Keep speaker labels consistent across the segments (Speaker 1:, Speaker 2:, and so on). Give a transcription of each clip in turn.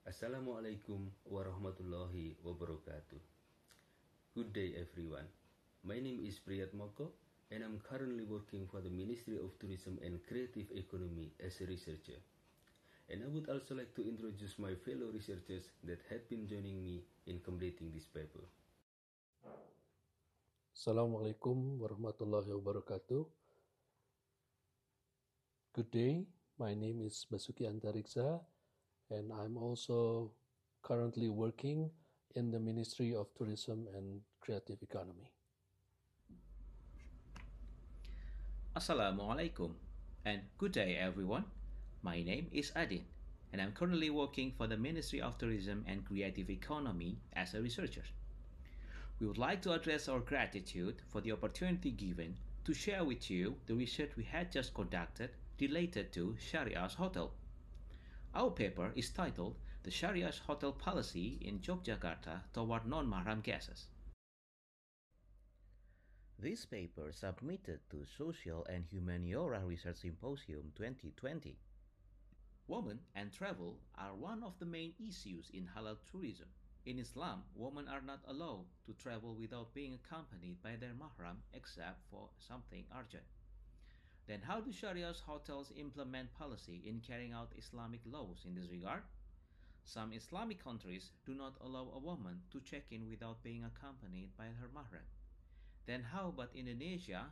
Speaker 1: Assalamualaikum warahmatullahi wabarakatuh. Good day everyone. My name is Priyatmoko and I'm currently working for the Ministry of Tourism and Creative Economy as a researcher. And I would also like to introduce my fellow researchers that have been joining me in completing this paper.
Speaker 2: Assalamualaikum warahmatullahi wabarakatuh. Good day, my name is Basuki Antariksa and I'm also currently working in the Ministry of Tourism and Creative Economy.
Speaker 3: Assalamualaikum and good day everyone. My name is Addin and I'm currently working for the Ministry of Tourism and Creative Economy as a researcher. We would like to address our gratitude for the opportunity given to share with you the research we had just conducted related to Sharia's hotel. Our paper is titled The Sharia's Hotel Policy in Yogyakarta Toward Non-Mahram Guests. This paper submitted to Social and Humaniora Research Symposium 2020. Women and travel are one of the main issues in halal tourism. In Islam, women are not allowed to travel without being accompanied by their mahram except for something urgent. Then how do Sharia's hotels implement policy in carrying out Islamic laws in this regard? Some Islamic countries do not allow a woman to check in without being accompanied by her mahram. Then how about Indonesia?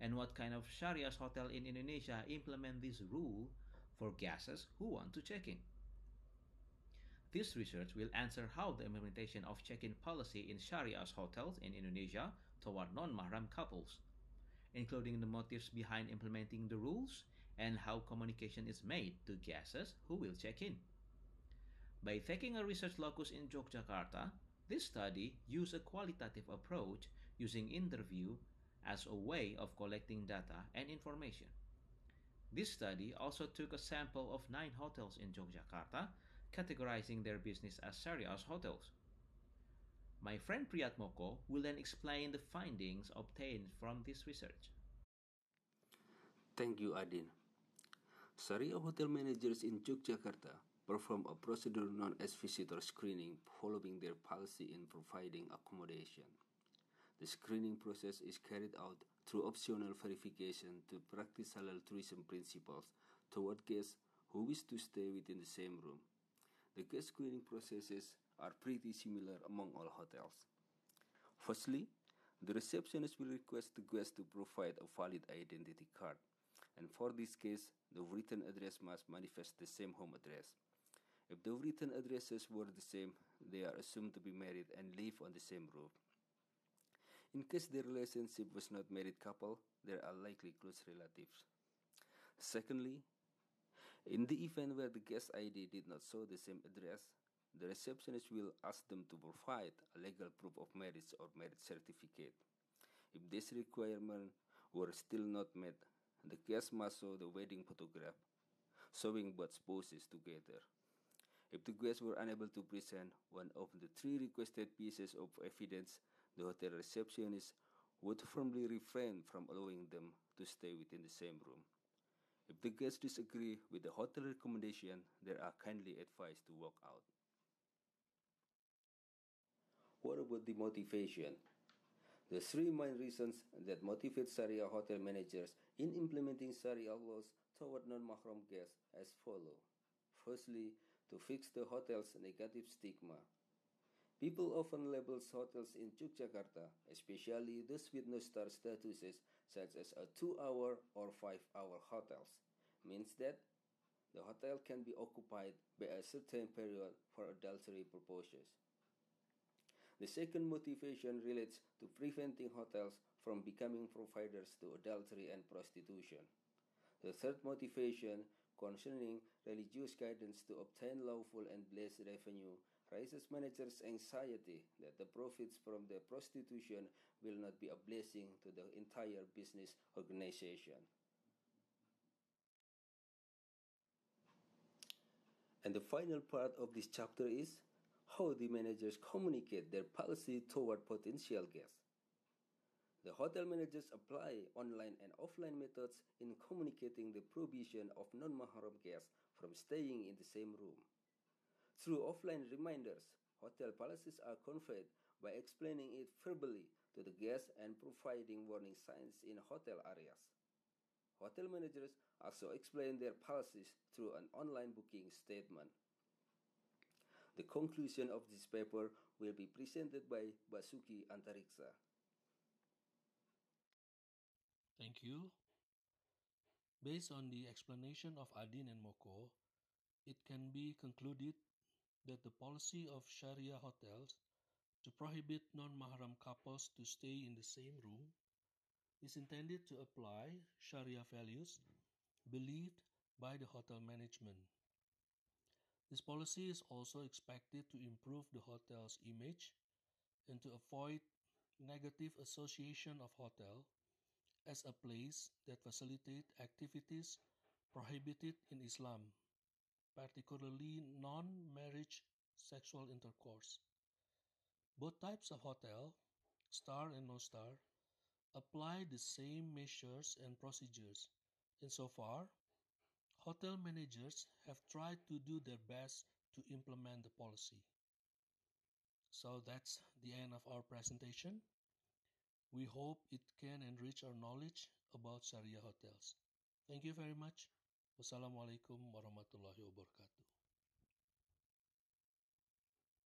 Speaker 3: And what kind of Sharia's hotel in Indonesia implement this rule for guests who want to check in? This research will answer how the implementation of check-in policy in Sharia's hotels in Indonesia toward non-mahram couples, including the motives behind implementing the rules and how communication is made to guests who will check in. By taking a research locus in Yogyakarta, this study used a qualitative approach using interview as a way of collecting data and information. This study also took a sample of 9 hotels in Yogyakarta, categorizing their business as Sharia's hotels. My friend Priyatmoko will then explain the findings obtained from this research.
Speaker 1: Thank you, Addin. Sharia hotel managers in Yogyakarta perform a procedure known as visitor screening following their policy in providing accommodation. The screening process is carried out through optional verification to practice halal tourism principles toward guests who wish to stay within the same room. The guest screening processes are pretty similar among all hotels. Firstly, the receptionist will request the guest to provide a valid identity card, and for this case, the written address must manifest the same home address. If the written addresses were the same, they are assumed to be married and live on the same roof. In case the relationship was not married couple, there are likely close relatives. Secondly, in the event where the guest ID did not show the same address, the receptionist will ask them to provide a legal proof of marriage or marriage certificate. If this requirement were still not met, the guest must show the wedding photograph, showing both spouses together. If the guests were unable to present one of the 3 requested pieces of evidence, the hotel receptionist would firmly refrain from allowing them to stay within the same room. If the guests disagree with the hotel recommendation, they are kindly advised to walk out. What about the motivation? The 3 main reasons that motivate Sharia hotel managers in implementing Sharia laws toward non-mahram guests as follows. Firstly, to fix the hotel's negative stigma. People often label hotels in Yogyakarta, especially those with no-star statuses such as a 2-hour or 5-hour hotels, means that the hotel can be occupied by a certain period for adultery purposes. The second motivation relates to preventing hotels from becoming providers to adultery and prostitution. The third motivation, concerning religious guidance to obtain lawful and blessed revenue, raises managers' anxiety that the profits from the prostitution will not be a blessing to the entire business organization. And the final part of this chapter is how the managers communicate their policy toward potential guests. The hotel managers apply online and offline methods in communicating the provision of non-mahram guests from staying in the same room. Through offline reminders, hotel policies are conveyed by explaining it verbally to the guests and providing warning signs in hotel areas. Hotel managers also explain their policies through an online booking statement. The conclusion of this paper will be presented by Basuki Antariksa.
Speaker 2: Thank you. Based on the explanation of Addin and Moko, it can be concluded that the policy of Sharia hotels to prohibit non-Mahram couples to stay in the same room is intended to apply Sharia values believed by the hotel management. This policy is also expected to improve the hotel's image and to avoid negative association of hotel as a place that facilitate activities prohibited in Islam, particularly non-marriage sexual intercourse. Both types of hotel, star and no-star, apply the same measures and procedures. Insofar, hotel managers have tried to do their best to implement the policy. So that's the end of our presentation. We hope it can enrich our knowledge about Sharia hotels. Thank you very much. Wassalamualaikum warahmatullahi wabarakatuh.